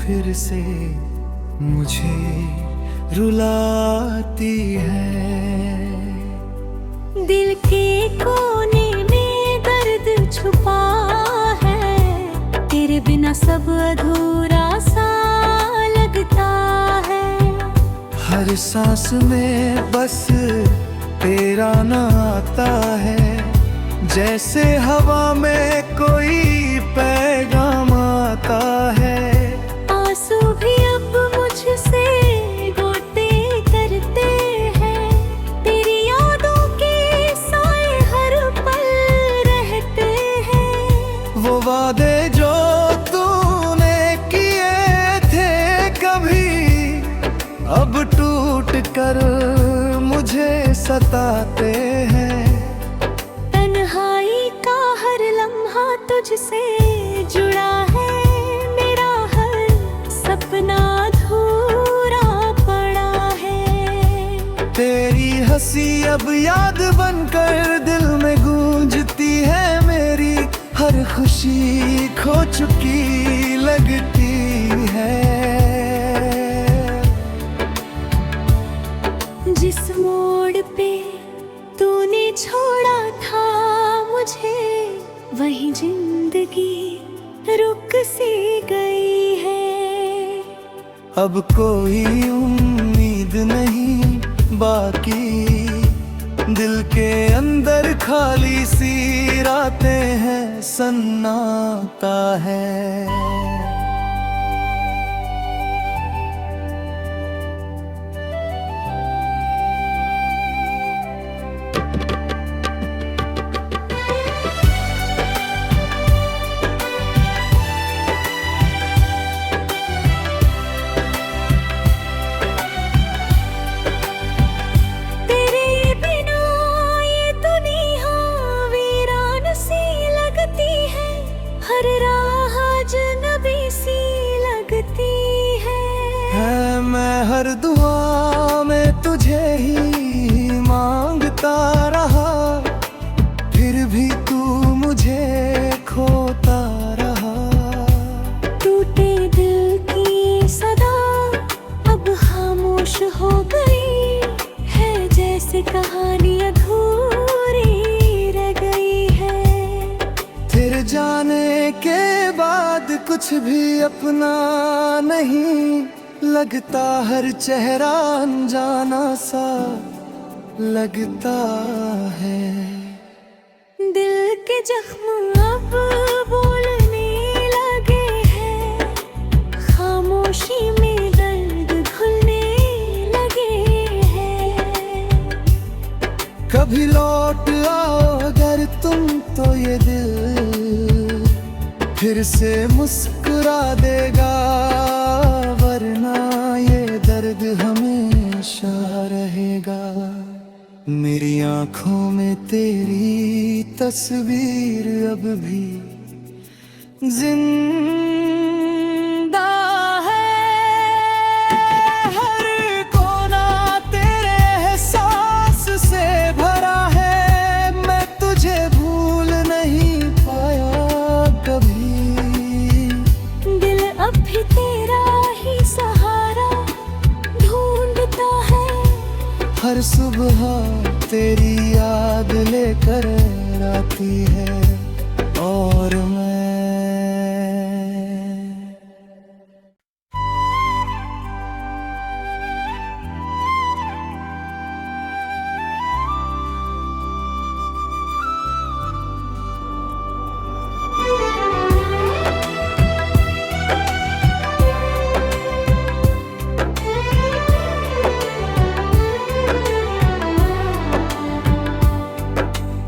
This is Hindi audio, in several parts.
फिर से मुझे रुलाती है। दिल के कोने में दर्द छुपा है, तेरे बिना सब अधूरा सा लगता है। हर सांस में बस तेरा ना आता है, जैसे हवा में कोई पैगाम आता है। आंसू भी अब मुझसे गोते करते हैं, तेरी यादों के साए हर पल रहते हैं। वो वादे जो तूने किए थे कभी, अब टूट कर मुझे सताते हैं। तन्हाई का हर लम्हा तुझसे जुड़ा है, मेरा हर सपना अधूरा पड़ा है। तेरी हंसी अब याद बनकर दिल में गूंजती है, मेरी हर खुशी खो चुकी लगती है। जिस मोड़ पे तूने छोड़ा था मुझे, वही जिंदगी रुक सी गई है। अब कोई उम्मीद नहीं बाकी, दिल के अंदर खाली सी रातें हैं, सन्नाटा है। हर राह अजनबी सी लगती है। मैं हर दुआ में तुझे ही मांगता रहा, फिर भी तू मुझे खोता रहा। टूटे दिल की सदा अब खामोश हो गई है, जैसे कहानी अधूरी रह गई है। तेरे जाने के बाद कुछ भी अपना नहीं लगता, हर चेहरा अनजाना सा लगता है। दिल के जख्म अब बोलने लगे हैं, खामोशी में दर्द घुलने लगे हैं। कभी लौट आओ अगर तुम तो ये दिल फिर से मुस्कुरा देगा, वरना ये दर्द हमेशा रहेगा। मेरी आंखों में तेरी तस्वीर अब भी जिंदा है। हर कोना तेरे एहसास से भरा है, मैं तुझे भूल नहीं पाया कभी। दिल अब भी तेरा ही सहारा ढूंढता है, हर सुबह तेरी याद लेकर आती है। और मैं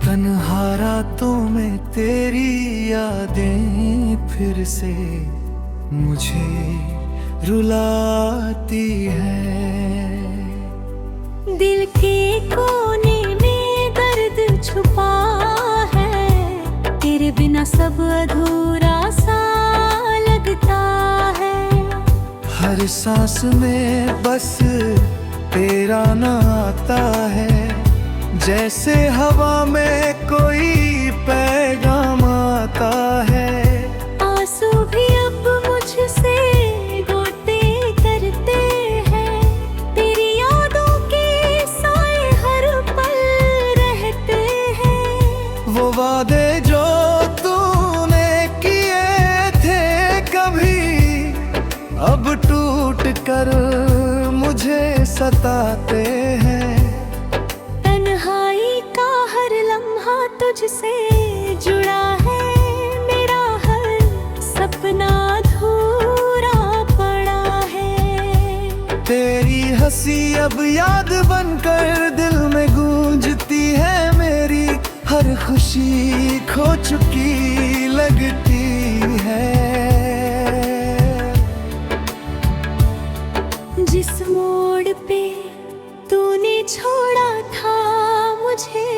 तन्हा रातों में तेरी यादें फिर से मुझे रुलाती है। दिल के कोने में दर्द छुपा है, तेरे बिना सब अधूरा सा लगता है। हर सांस में बस तेरा ना आता है, जैसे हवा में कोई पैगाम आता है। आंसू भी अब मुझसे सताते हैं। तन्हाई का हर लम्हा तुझसे जुड़ा है, मेरा हर सपना अधूरा पड़ा है। तेरी हंसी अब याद बनकर दिल में गूंजती है मेरी, हर खुशी खो चुकी लगती है। जिस मोड़ पे तूने छोड़ा था मुझे,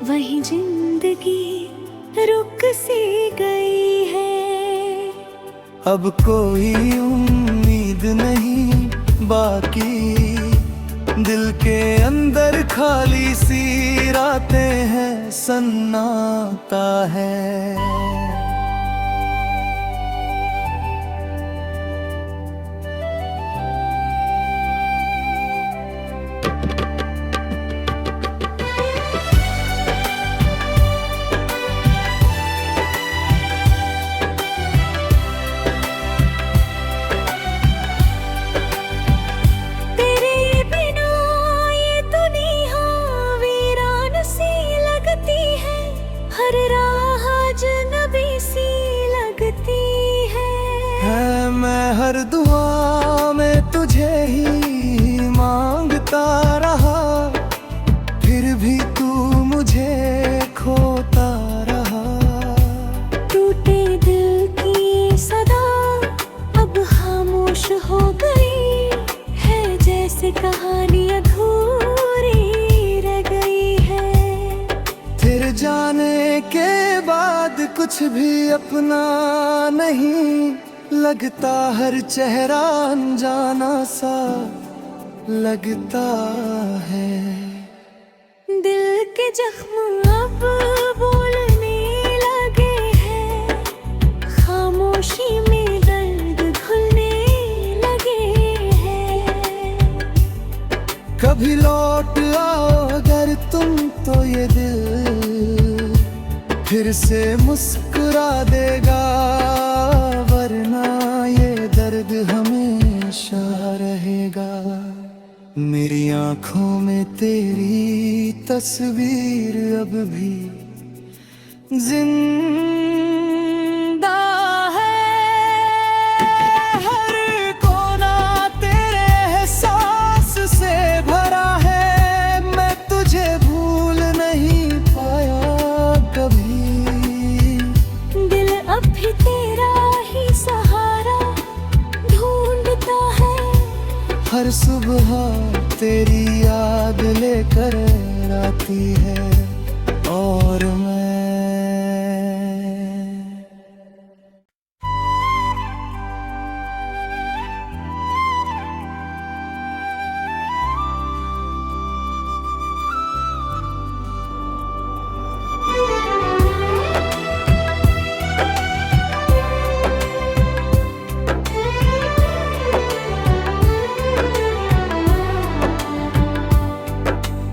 वही जिंदगी रुक सी गई है। अब कोई उम्मीद नहीं बाकी, दिल के अंदर खाली सी रातें हैं, सन्नाटा है। हर राह अजनबी सी लगती है। मैं हर दुआ में तुझे ही मांगता रहा, फिर भी तू मुझे खोता रहा। टूटे दिल की सदा अब खामोश हो गई है, जैसे कहानी अधूरी रह गई है। तेरे जाने के बाद कुछ भी अपना नहीं लगता, हर चेहरा अनजाना सा लगता है। दिल के जख्म अब बोलने लगे हैं, खामोशी में दर्द घुलने लगे हैं। कभी लौट आओ अगर तुम तो ये दिल फिर से मुस्कुरा देगा, वरना ये दर्द हमेशा रहेगा। मेरी आंखों में तेरी तस्वीर अब भी जिंदा है। हर कोना तेरे एहसास से भरा है, मैं तुझे भूल नहीं पाया कभी। दिल अब भी तेरा ही सहारा ढूंढता है, हर सुबह तेरी याद लेकर आती है। और मैं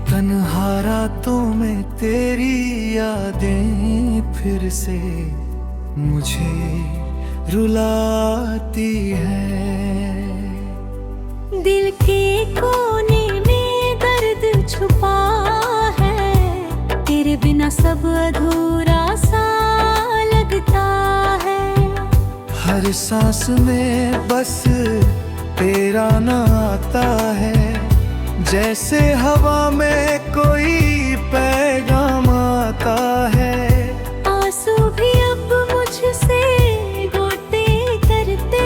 तन्हा रातों में तेरी यादें फिर से मुझे रुलाती है। दिल के कोने में दर्द छुपा है, तेरे बिना सब अधूरा सा लगता है। हर सांस में बस तेरा ना आता है, जैसे हवा में कोई पैगाम आता है। आंसू भी अब मुझसे गोते करते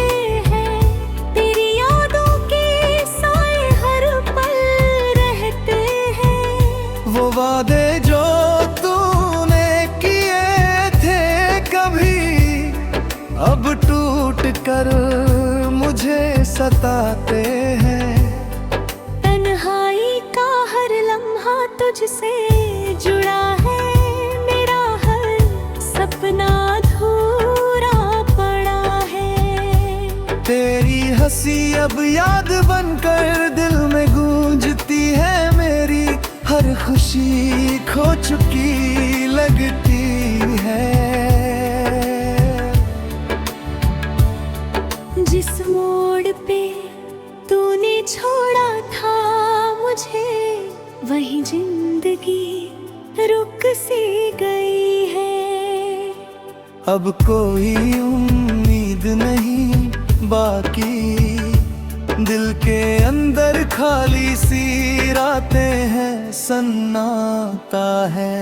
हैं, तेरी यादों के साए हर पल रहते हैं। वो वादे जो तूने किए थे कभी, अब टूट कर मुझे सताते हैं। तुझसे जुड़ा है, मेरा हर सपना अधूरा पड़ा है। तेरी हंसी अब याद बनकर दिल में गूंजती है मेरी, हर खुशी खो चुकी लगती है। जिस मोड़ पे तूने छोड़ा था वही जिंदगी रुक सी गई है। अब कोई उम्मीद नहीं बाकी, दिल के अंदर खाली सी रातें हैं, सन्नाटा है।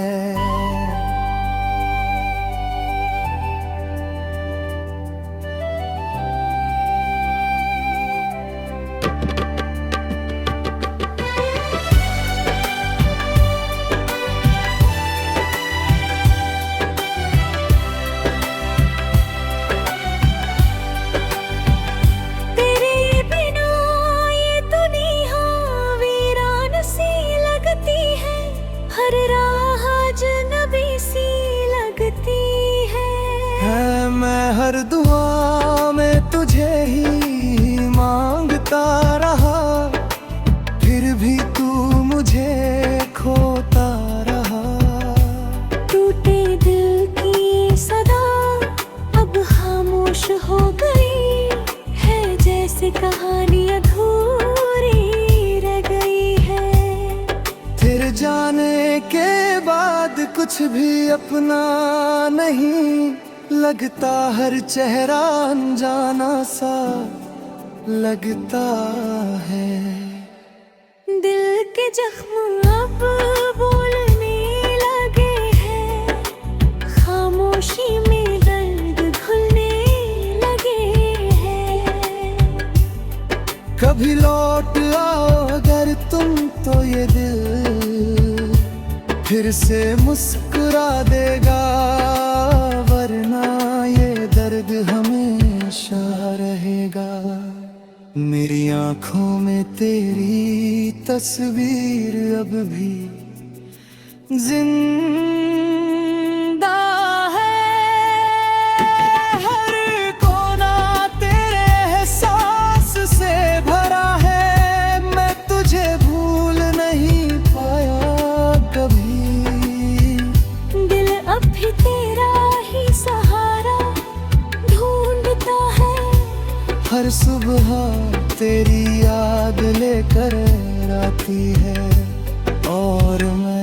हर राह अजनबी सी लगती है। मैं हर दुआ में तुझे ही मांगता रहा, फिर भी तू मुझे खोता रहा। टूटे दिल की सदा अब खामोश हो गई है, जैसे कहानी अधूरी रह गई है। तेरे जाने के बाद कुछ भी अपना नहीं लगता, हर चेहरा अनजाना सा लगता है। दिल के जख्म अब बोलने लगे हैं, खामोशी में दर्द घुलने लगे हैं। कभी लौट आओ अगर तुम तो ये दिल फिर से मुस्कुरा देगा, वरना ये दर्द हमेशा रहेगा। मेरी आंखों में तेरी तस्वीर अब भी जिंदा है। हर कोना तेरे एहसास से भरा है, मैं तुझे भूल नहीं पाया कभी। दिल अब भी तेरा ही सहारा ढूंढता है, हर सुबह तेरी याद लेकर आती है। और मैं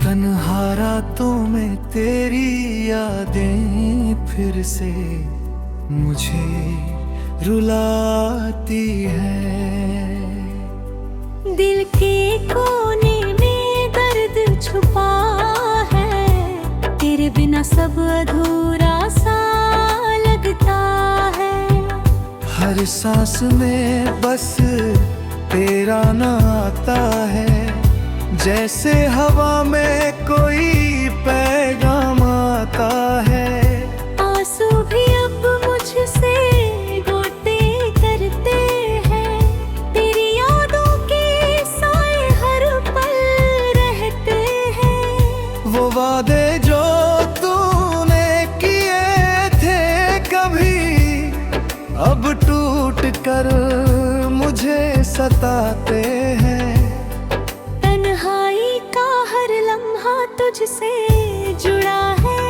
तन्हा रातों में तेरी यादें फिर से मुझे रुलाती है। दिल के कोने में दर्द छुपा है, तेरे बिना सब अधूरा सा लगता है। हर सांस में बस तेरा नाम आता है, जैसे हवा में कोई पैगाम आता है। आंसू भी अब मुझसे गोते करते हैं, तेरी यादों के साए हर पल रहते हैं। वो वादे जो तूने किए थे कभी, अब टूट कर मुझे सताते हैं। तन्हाई का हर लम्हा तुझसे जुड़ा है,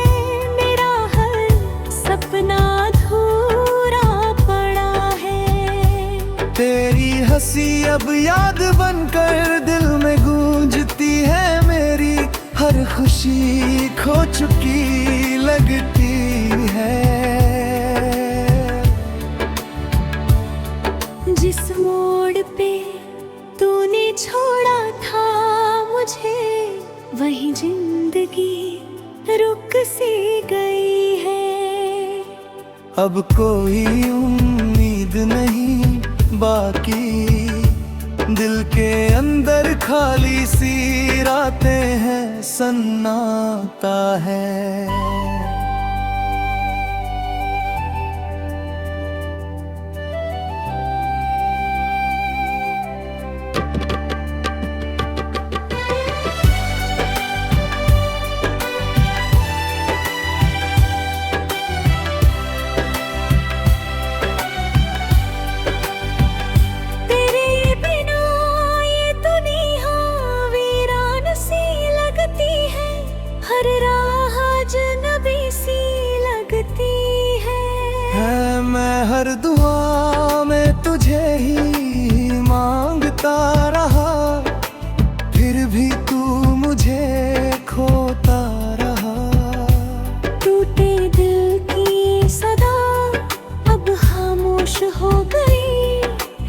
मेरा हर सपना अधूरा पड़ा है। तेरी हंसी अब याद बनकर दिल में गूंजती है मेरी, हर खुशी खो चुकी लगती है। जिस मोड़ पे तूने छोड़ा था मुझे, वही जिंदगी रुक सी गई है। अब कोई उम्मीद नहीं बाकी, दिल के अंदर खाली सी रातें हैं, सन्नाटा है। हर राह अजनबी सी लगती है। मैं हर दुआ में तुझे ही मांगता रहा, फिर भी तू मुझे खोता रहा। टूटे दिल की सदा अब खामोश हो गई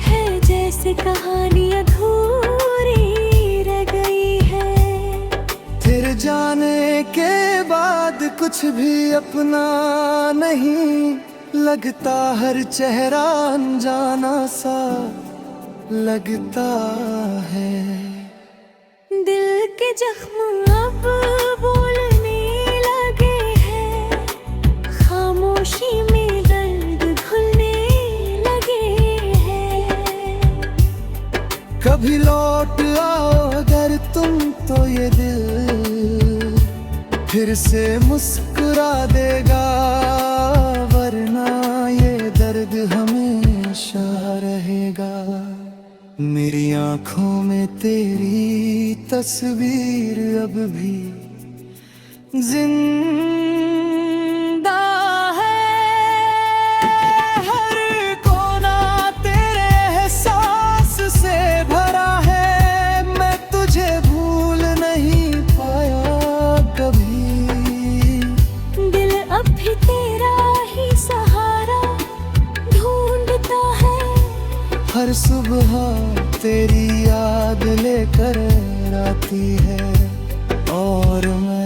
है, जैसे कहानी अधूरी रह गई है। तेरे जाने के बाद कुछ भी अपना नहीं लगता, हर चेहरा अनजाना सा लगता है। दिल के जख्म अब बोलने लगे हैं, खामोशी में दर्द घुलने लगे हैं। कभी लौट आओ अगर तुम तो ये दिल फिर से मुस्कुरा देगा, वरना ये दर्द हमेशा रहेगा। मेरी आंखों में तेरी तस्वीर अब भी जिंदा है। हर कोना तेरे एहसास से भरा है, मैं तुझे भूल नहीं पाया कभी। दिल अब भी तेरा ही सहारा ढूंढता है, हर सुबह तेरी याद लेकर आती है। और मैं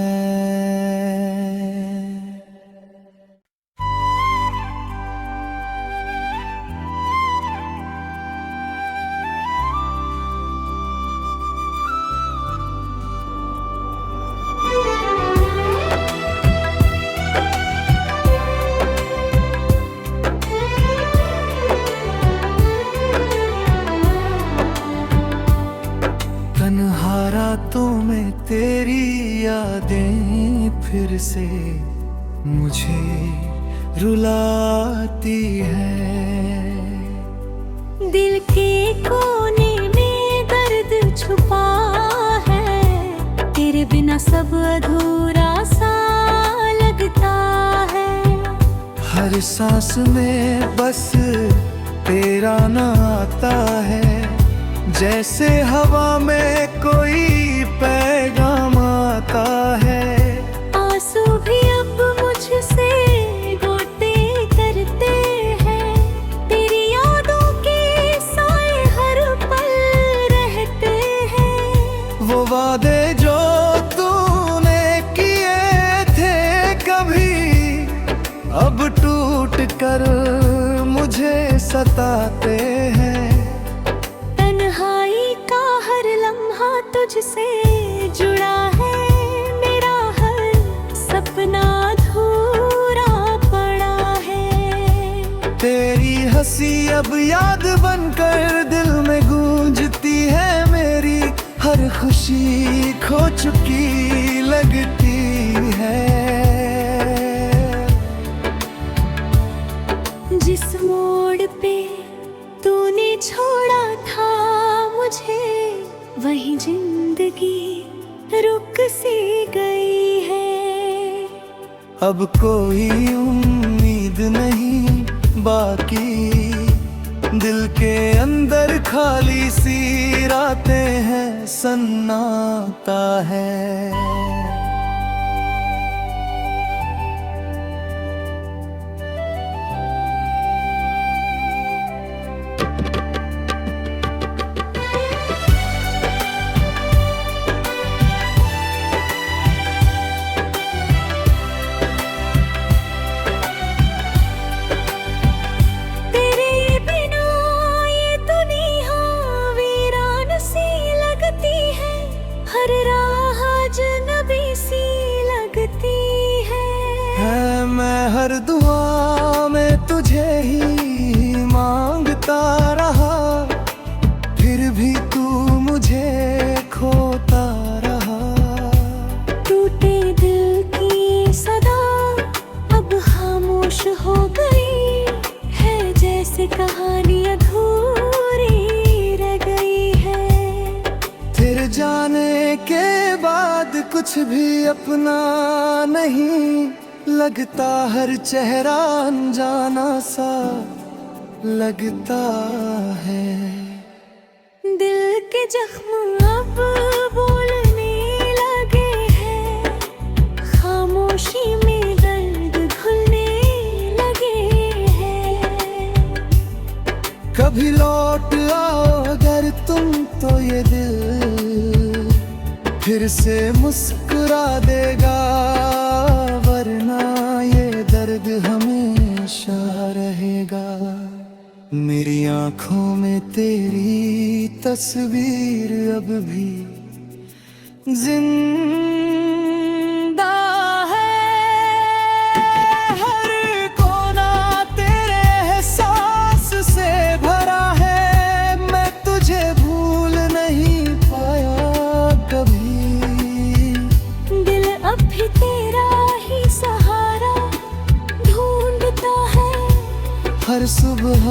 तन्हा रातों में तेरी यादें फिर से मुझे रुलाती है। दिल के कोने में दर्द छुपा है, तेरे बिना सब अधूरा सा लगता है। हर सांस में बस तेरा नाम आता है, जैसे हवा में कोई पैगाम आता है। आंसू भी अब मुझसे गोते करते हैं, तेरी यादों के साए हर पल रहते हैं। वो वादे जो तूने किए थे कभी, अब टूट कर मुझे सताते हैं। तन्हाई का हर लम्हा तुझसे जुड़ा है, मेरा हर सपना अधूरा पड़ा है। तेरी हंसी अब याद बनकर दिल में गूंजती है मेरी, हर खुशी खो चुकी लगती है। जिस मोड़ पे तूने छोड़ा था मुझे, वही जिंदगी रुक सी गई है। अब कोई उम्मीद नहीं बाकी, दिल के अंदर खाली सी रातें हैं, सन्नाटा है। हर राह अजनबी सी लगती है। मैं हर दुआ में तुझे ही मांगता रहा, फिर भी तू मुझे खोता रहा। टूटे दिल की सदा अब खामोश हो गई है, जैसे कहानी अधूरी रह गई है। तेरे जाने के बाद कुछ भी अपना नहीं लगता, हर चेहरा अनजाना सा लगता है। दिल के जख्म अब बोलने लगे हैं, खामोशी में दर्द घुलने लगे हैं। कभी लौट आओ अगर तुम तो ये दिल फिर से मुस्कुरा देगा, वरना ये दर्द हमेशा रहेगा। मेरी आंखों में तेरी तस्वीर अब भी जिंदा है। हर कोना तेरे एहसास से भरा है, मैं तुझे भूल नहीं पाया कभी। दिल अब भी तेरा ही सहारा ढूंढता है, हर सुबह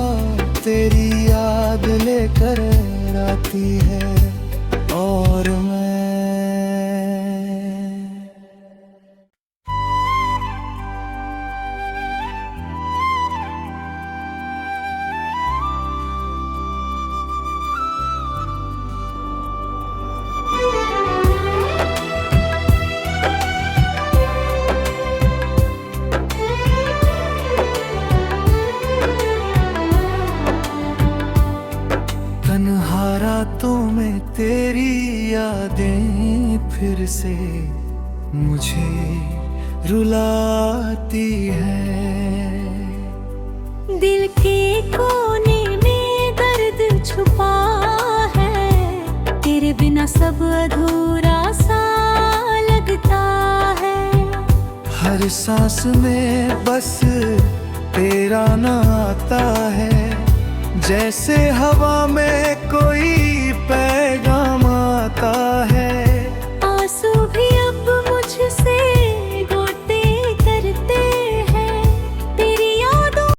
तेरी याद लेकर आती है। और मैं तन्हा रातों में तेरी यादें फिर से मुझे रुलाती है। दिल के कोने में दर्द छुपा है, तेरे बिना सब अधूरा सा लगता है। हर सांस में बस तेरा नाम आता है, जैसे हवा में कोई